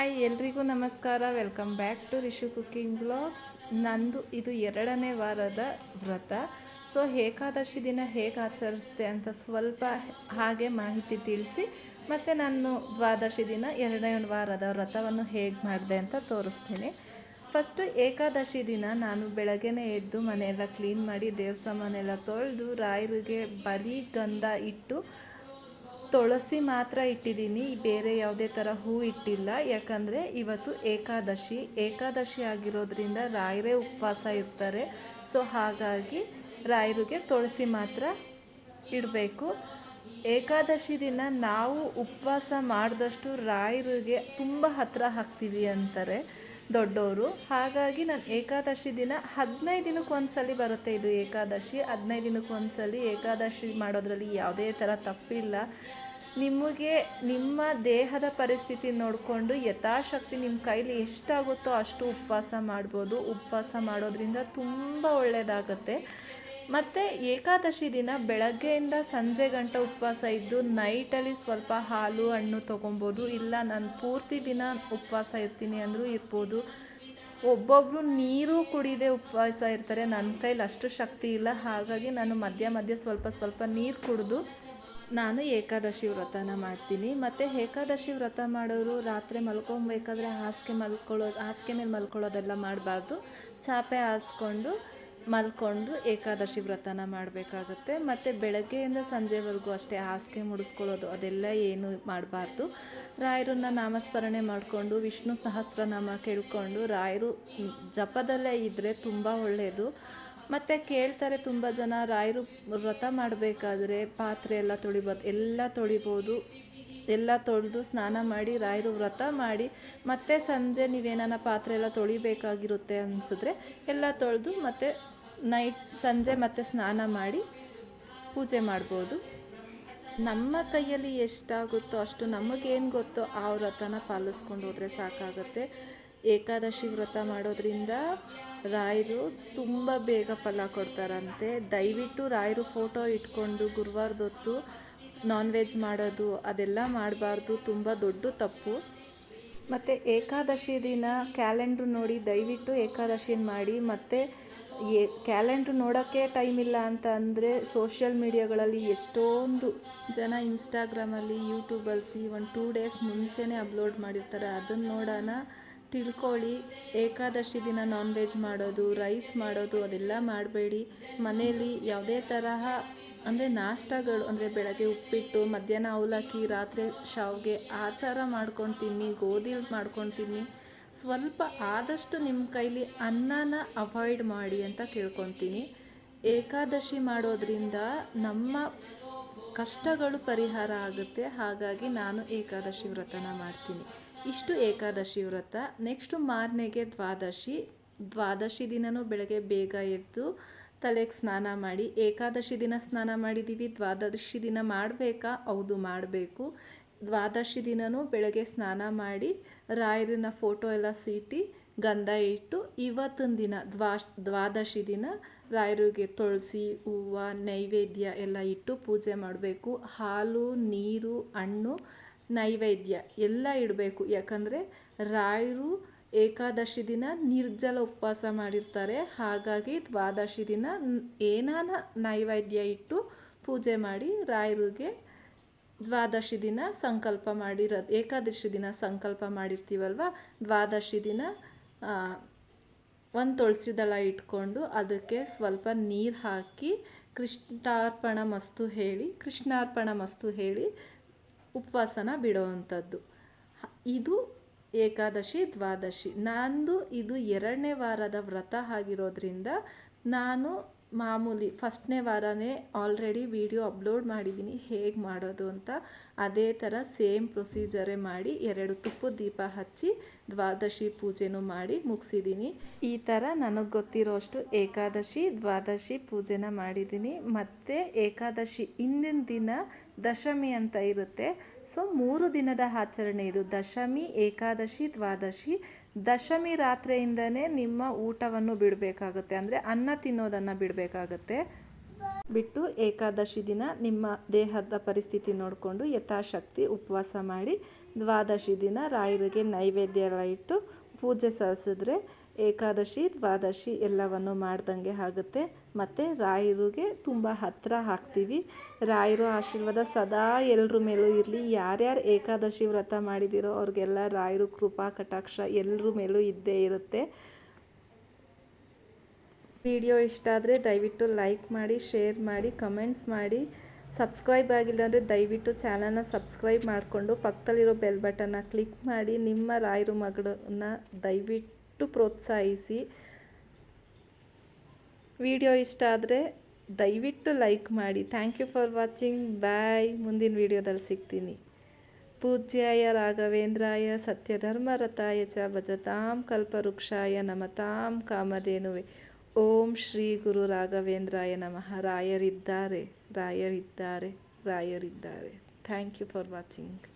Hi ಎಲ್ರಿಗೂ ನಮಸ್ಕಾರ. Welcome back to Rishu cooking blogs. ನಂದು ಇದು 2ನೇ ವಾರದ ವ್ರತ. ಸೊ ಏಕಾದಶಿ ದಿನ ಹೇಗೆ ಆಚರಿಸ್ದೆ ಅಂತ ಸ್ವಲ್ಪ ಹಾಗೆ ಮಾಹಿತಿ ತಿಳಿಸಿ, ಮತ್ತು ನಾನು ದ್ವಾದಶಿ ದಿನ 2ನೇ ವಾರದ ವ್ರತವನ್ನು ಹೇಗೆ ಮಾಡಿದೆ ಅಂತ ತೋರಿಸ್ತೀನಿ. ಫಸ್ಟು ಏಕಾದಶಿ ದಿನ ನಾನು ಬೆಳಗ್ಗೆನೇ ಎದ್ದು ಮನೆಯೆಲ್ಲ ಕ್ಲೀನ್ ಮಾಡಿ ದೇವ್ರ ಸಾಮಾನೆಲ್ಲ ತೊಳೆದು ರಾಯರಿಗೆ ಬರೀ ಗಂಧ ಇಟ್ಟು ತುಳಸಿ ಮಾತ್ರ ಇಟ್ಟಿದ್ದೀನಿ, ಬೇರೆ ಯಾವುದೇ ಥರ ಹೂ ಇಟ್ಟಿಲ್ಲ. ಯಾಕಂದರೆ ಇವತ್ತು ಏಕಾದಶಿ ಆಗಿರೋದ್ರಿಂದ ರಾಯರೇ ಉಪವಾಸ ಇರ್ತಾರೆ. ಸೊ ಹಾಗಾಗಿ ರಾಯರಿಗೆ ತುಳಸಿ ಮಾತ್ರ ಇಡಬೇಕು. ಏಕಾದಶಿ ದಿನ ನಾವು ಉಪವಾಸ ಮಾಡಿದಷ್ಟು ರಾಯರಿಗೆ ತುಂಬ ಹತ್ತಿರ ಹಾಕ್ತೀವಿ ಅಂತಾರೆ ದೊಡ್ಡವರು. ಹಾಗಾಗಿ ನಾನು ಏಕಾದಶಿ ದಿನ 15 ದಿನಕ್ಕೆ ಒಂದ್ಸಲಿ ಬರುತ್ತೆ ಇದು ಏಕಾದಶಿ. 15 ದಿನಕ್ಕೆ ಒಂದ್ಸಲಿ ಏಕಾದಶಿ ಮಾಡೋದ್ರಲ್ಲಿ ಯಾವುದೇ ಥರ ತಪ್ಪಿಲ್ಲ. ನಿಮಗೆ ನಿಮ್ಮ ದೇಹದ ಪರಿಸ್ಥಿತಿ ನೋಡಿಕೊಂಡು ಯಥಾಶಕ್ತಿ ನಿಮ್ಮ ಕೈಲಿ ಎಷ್ಟಾಗುತ್ತೋ ಅಷ್ಟು ಉಪವಾಸ ಮಾಡ್ಬೋದು. ಉಪವಾಸ ಮಾಡೋದ್ರಿಂದ ತುಂಬ ಒಳ್ಳೆಯದಾಗುತ್ತೆ. ಮತ್ತು ಏಕಾದಶಿ ದಿನ ಬೆಳಗ್ಗೆಯಿಂದ ಸಂಜೆ ಗಂಟ ಉಪವಾಸ ಇದ್ದು ನೈಟಲ್ಲಿ ಸ್ವಲ್ಪ ಹಾಲು ಹಣ್ಣು ತೊಗೊಬೋದು. ಇಲ್ಲ ನಾನು ಪೂರ್ತಿ ದಿನ ಉಪವಾಸ ಇರ್ತೀನಿ ಅಂದರೂ ಇರ್ಬೋದು. ಒಬ್ಬೊಬ್ಬರು ನೀರು ಕುಡಿದೇ ಉಪವಾಸ ಇರ್ತಾರೆ. ನನ್ನ ಕೈಲಿ ಅಷ್ಟು ಶಕ್ತಿ ಇಲ್ಲ. ಹಾಗಾಗಿ ನಾನು ಮಧ್ಯ ಸ್ವಲ್ಪ ನೀರು ಕುಡಿದು ನಾನು ಏಕಾದಶಿ ವ್ರತನ ಮಾಡ್ತೀನಿ. ಮತ್ತು ಏಕಾದಶಿ ವ್ರತ ಮಾಡೋರು ರಾತ್ರಿ ಮಲ್ಕೊಬೇಕಾದ್ರೆ ಹಾಸಿಗೆ ಮೇಲೆ ಮಲ್ಕೊಳ್ಳೋದೆಲ್ಲ ಮಾಡಬಾರ್ದು. ಚಾಪೆ ಹಾಸ್ಕೊಂಡು ಮಲ್ಕೊಂಡು ಏಕಾದಶಿ ವ್ರತನ ಮಾಡಬೇಕಾಗುತ್ತೆ. ಮತ್ತು ಬೆಳಗ್ಗೆಯಿಂದ ಸಂಜೆವರೆಗೂ ಅಷ್ಟೇ ಹಾಸಿಗೆ ಮುಡಿಸ್ಕೊಳ್ಳೋದು ಅದೆಲ್ಲ ಏನು ಮಾಡಬಾರ್ದು. ರಾಯರನ್ನ ನಾಮಸ್ಮರಣೆ ಮಾಡಿಕೊಂಡು ವಿಷ್ಣು ಸಹಸ್ರನಾಮ ಕೇಳ್ಕೊಂಡು ರಾಯರು ಜಪದಲ್ಲೇ ಇದ್ದರೆ ತುಂಬ ಒಳ್ಳೆಯದು. ಮತ್ತು ಕೇಳ್ತಾರೆ ತುಂಬ ಜನ, ರಾಯರು ವ್ರತ ಮಾಡಬೇಕಾದ್ರೆ ಪಾತ್ರೆ ಎಲ್ಲ ತೊಳಿಬೋದು. ಎಲ್ಲ ತೊಳೆದು ಸ್ನಾನ ಮಾಡಿ ರಾಯರು ವ್ರತ ಮಾಡಿ ಮತ್ತು ಸಂಜೆ ನೀವೇನಾನ ಪಾತ್ರೆ ಎಲ್ಲ ತೊಳಿಬೇಕಾಗಿರುತ್ತೆ ಅನಿಸಿದ್ರೆ ಎಲ್ಲ ತೊಳೆದು ಮತ್ತು ಸಂಜೆ ಮತ್ತೆ ಸ್ನಾನ ಮಾಡಿ ಪೂಜೆ ಮಾಡ್ಬೋದು. ನಮ್ಮ ಕೈಯಲ್ಲಿ ಎಷ್ಟಾಗುತ್ತೋ ಅಷ್ಟು ನಮಗೇನು ಗೊತ್ತೋ ಆ ವ್ರತನ ಪಾಲಿಸ್ಕೊಂಡು ಹೋದರೆ ಸಾಕಾಗುತ್ತೆ. ಏಕಾದಶಿ ವ್ರತ ಮಾಡೋದ್ರಿಂದ ರಾಯರು ತುಂಬ ಬೇಗ ಫಲ ಕೊಡ್ತಾರಂತೆ. ದಯವಿಟ್ಟು ರಾಯರು ಫೋಟೋ ಇಟ್ಕೊಂಡು ಗುರುವಾರದೊತ್ತು ನಾನ್ ವೆಜ್ ಮಾಡೋದು ಅದೆಲ್ಲ ಮಾಡಬಾರ್ದು, ತುಂಬ ದೊಡ್ಡ ತಪ್ಪು. ಮತ್ತು ಏಕಾದಶಿ ದಿನ ಕ್ಯಾಲೆಂಡ್ರು ನೋಡಿ ದಯವಿಟ್ಟು ಏಕಾದಶಿನ ಮಾಡಿ. ಮತ್ತು ಕ್ಯಾಲೆಂಡ್ರು ನೋಡೋಕ್ಕೆ ಟೈಮ್ ಇಲ್ಲ ಅಂತ ಅಂದರೆ ಸೋಷಿಯಲ್ ಮೀಡಿಯಾಗಳಲ್ಲಿ ಎಷ್ಟೊಂದು ಜನ ಇನ್ಸ್ಟಾಗ್ರಾಮಲ್ಲಿ ಯೂಟ್ಯೂಬಲ್ಲಿ 1-2 ಡೇಸ್ ಮುಂಚೆನೇ ಅಪ್ಲೋಡ್ ಮಾಡಿರ್ತಾರೆ. ಅದನ್ನು ನೋಡೋಣ, ತಿಳ್ಕೊಳ್ಳಿ. ಏಕಾದಶಿ ದಿನ ನಾನ್ ವೆಜ್ ಮಾಡೋದು, ರೈಸ್ ಮಾಡೋದು ಅದೆಲ್ಲ ಮಾಡಬೇಡಿ. ಮನೆಯಲ್ಲಿ ಯಾವುದೇ ತರಹ ಅಂದರೆ ನಾಷ್ಟಗಳು ಅಂದರೆ ಬೆಳಗ್ಗೆ ಉಪ್ಪಿಟ್ಟು, ಮಧ್ಯಾಹ್ನ ಅವಲಕ್ಕಿ, ರಾತ್ರಿ ಶಾವಿಗೆ ಆ ಥರ ಮಾಡ್ಕೊಂಡು ತಿನ್ನಿ, ಗೋಧಿಲಿ ಮಾಡ್ಕೊಂಡು ತಿನ್ನಿ. ಸ್ವಲ್ಪ ಆದಷ್ಟು ನಿಮ್ಮ ಕೈಲಿ ಅನ್ನನ ಅವಾಯ್ಡ್ ಮಾಡಿ ಅಂತ ಕೇಳ್ಕೊತೀನಿ. ಏಕಾದಶಿ ಮಾಡೋದ್ರಿಂದ ನಮ್ಮ ಕಷ್ಟಗಳು ಪರಿಹಾರ ಆಗುತ್ತೆ. ಹಾಗಾಗಿ ನಾನು ಏಕಾದಶಿ ವ್ರತನ ಮಾಡ್ತೀನಿ. ಇಷ್ಟು ಏಕಾದಶಿ ವ್ರತ. ನೆಕ್ಸ್ಟು ಮಾರನೆಗೆ ದ್ವಾದಶಿ ದಿನವೂ ಬೆಳಗ್ಗೆ ಬೇಗ ಎದ್ದು ತಲೆಗೆ ಸ್ನಾನ ಮಾಡಿ. ಏಕಾದಶಿ ದಿನ ಸ್ನಾನ ಮಾಡಿದ್ದೀವಿ, ದ್ವಾದಶಿ ದಿನ ಮಾಡಬೇಕಾ? ಹೌದು, ಮಾಡಬೇಕು. ದ್ವಾದಶಿ ದಿನವೂ ಬೆಳಗ್ಗೆ ಸ್ನಾನ ಮಾಡಿ ರಾಯರನ್ನ ಫೋಟೋ ಎಲ್ಲ ಸೀಟಿ ಗಂಧ ಇಟ್ಟು ಇವತ್ತಿನ ದಿನ ದ್ವಾದಶಿ ದಿನ ರಾಯರಿಗೆ ತುಳಸಿ ಹೂವು ನೈವೇದ್ಯ ಎಲ್ಲ ಇಟ್ಟು ಪೂಜೆ ಮಾಡಬೇಕು. ಹಾಲು ನೀರು ಹಣ್ಣು ನೈವೇದ್ಯ ಎಲ್ಲ ಇಡಬೇಕು. ಯಾಕಂದರೆ ರಾಯರು ಏಕಾದಶಿ ದಿನ ನಿರ್ಜಲ ಉಪವಾಸ ಮಾಡಿರ್ತಾರೆ. ಹಾಗಾಗಿ ದ್ವಾದಶಿ ದಿನ ಏನಾನ ನೈವೇದ್ಯ ಇಟ್ಟು ಪೂಜೆ ಮಾಡಿ ರಾಯರಿಗೆ ದ್ವಾದಶಿ ದಿನ ಸಂಕಲ್ಪ ಏಕಾದಶಿ ದಿನ ಸಂಕಲ್ಪ ಮಾಡಿರ್ತೀವಲ್ವ, ದ್ವಾದಶಿ ದಿನ ಒಂದು ತುಳಸಿ ದಳ ಇಟ್ಕೊಂಡು ಅದಕ್ಕೆ ಸ್ವಲ್ಪ ನೀರು ಹಾಕಿ ಕೃಷ್ಣಾರ್ಪಣ ಮಸ್ತು ಹೇಳಿ ಉಪವಾಸನ ಬಿಡೋವಂಥದ್ದು. ಇದು ಏಕಾದಶಿ ದ್ವಾದಶಿ. ನಂದು ಇದು 2ನೇ ವಾರದ ವ್ರತ ಆಗಿರೋದ್ರಿಂದ ನಾನು ಮಾಮೂಲಿ 1ನೇ ವಾರನೇ ಆಲ್ರೆಡಿ ವಿಡಿಯೋ ಅಪ್ಲೋಡ್ ಮಾಡಿದ್ದೀನಿ ಹೇಗೆ ಮಾಡೋದು ಅಂತ. ಅದೇ ಥರ ಸೇಮ್ ಪ್ರೊಸೀಜರೇ ಮಾಡಿ 2 ತುಪ್ಪದ ದೀಪ ಹಚ್ಚಿ ದ್ವಾದಶಿ ಪೂಜೆನೂ ಮಾಡಿ ಮುಗಿಸಿದ್ದೀನಿ. ಈ ಥರ ನನಗೆ ಗೊತ್ತಿರೋಷ್ಟು ಏಕಾದಶಿ ದ್ವಾದಶಿ ಪೂಜೆನ ಮಾಡಿದ್ದೀನಿ. ಮತ್ತು ಏಕಾದಶಿ ಹಿಂದಿನ ದಿನ ದಶಮಿ ಅಂತ ಇರುತ್ತೆ. ಸೊ 3 ದಿನದ ಆಚರಣೆ ಇದು. ದಶಮಿ, ಏಕಾದಶಿ, ದ್ವಾದಶಿ. ದಶಮಿ ರಾತ್ರಿಯಿಂದನೇ ನಿಮ್ಮ ಊಟವನ್ನು ಬಿಡಬೇಕಾಗುತ್ತೆ, ಅಂದರೆ ಅನ್ನ ತಿನ್ನೋದನ್ನು ಬಿಡಬೇಕಾಗತ್ತೆ. ಬಿಟ್ಟು ಏಕಾದಶಿ ದಿನ ನಿಮ್ಮ ದೇಹದ ಪರಿಸ್ಥಿತಿ ನೋಡಿಕೊಂಡು ಯಥಾಶಕ್ತಿ ಉಪವಾಸ ಮಾಡಿ ದ್ವಾದಶಿ ದಿನ ರಾಯರಿಗೆ ನೈವೇದ್ಯ ಎಲ್ಲ ಇಟ್ಟು ಪೂಜೆ ಸಲ್ಲಿಸಿದ್ರೆ ಏಕಾದಶಿ ದ್ವಾದಶಿ ಎಲ್ಲವನ್ನು ಮಾಡ್ದಂಗೆ ಆಗುತ್ತೆ. ಮತ್ತು ರಾಯರಿಗೆ ತುಂಬ ಹತ್ತಿರ ಆಗ್ತೀವಿ. ರಾಯರು ಆಶೀರ್ವಾದ ಸದಾ ಎಲ್ಲರ ಮೇಲೂ ಇರಲಿ. ಯಾರ್ಯಾರು ಏಕಾದಶಿ ವ್ರತ ಮಾಡಿದಿರೋ ಅವ್ರಿಗೆಲ್ಲ ರಾಯರು ಕೃಪಾ ಕಟಾಕ್ಷ ಎಲ್ಲರ ಮೇಲೂ ಇದ್ದೇ ಇರುತ್ತೆ. ವಿಡಿಯೋ ಇಷ್ಟ ಆದರೆ ದಯವಿಟ್ಟು ಲೈಕ್ ಮಾಡಿ, ಶೇರ್ ಮಾಡಿ, ಕಮೆಂಟ್ಸ್ ಮಾಡಿ. ಸಬ್ಸ್ಕ್ರೈಬ್ ಆಗಿಲ್ಲ ಅಂದರೆ ದಯವಿಟ್ಟು ಚಾನಲ್ನ ಸಬ್ಸ್ಕ್ರೈಬ್ ಮಾಡಿಕೊಂಡು ಪಕ್ಕದಲ್ಲಿರೋ ಬೆಲ್ ಬಟನ್ನ ಕ್ಲಿಕ್ ಮಾಡಿ. ನಿಮ್ಮ ರಾಯರು ಮಗಳನ್ನ ದಯವಿಟ್ಟು ಪ್ರೋತ್ಸಾಹಿಸಿ. ವಿಡಿಯೋ ಇಷ್ಟ ಆದರೆ ದಯವಿಟ್ಟು ಲೈಕ್ ಮಾಡಿ. Thank you for watching. Bye. ಮುಂದಿನ ವಿಡಿಯೋದಲ್ಲಿ ಸಿಗ್ತೀನಿ. ಪೂಜ್ಯಾಯ ರಾಘವೇಂದ್ರಾಯ ಸತ್ಯಧರ್ಮರತಾಯ ಚ ಭಜತಾಂ ಕಲ್ಪವೃಕ್ಷಾಯ ನಮತಾಂ ಕಾಮಧೇನುವೆ. ಓಂ ಶ್ರೀ ಗುರು ರಾಘವೇಂದ್ರಾಯ ನಮಃ. ರಾಯರಿದ್ದಾರೆ, ರಾಯರಿದ್ದಾರೆ, ರಾಯರಿದ್ದಾರೆ. Thank you for watching.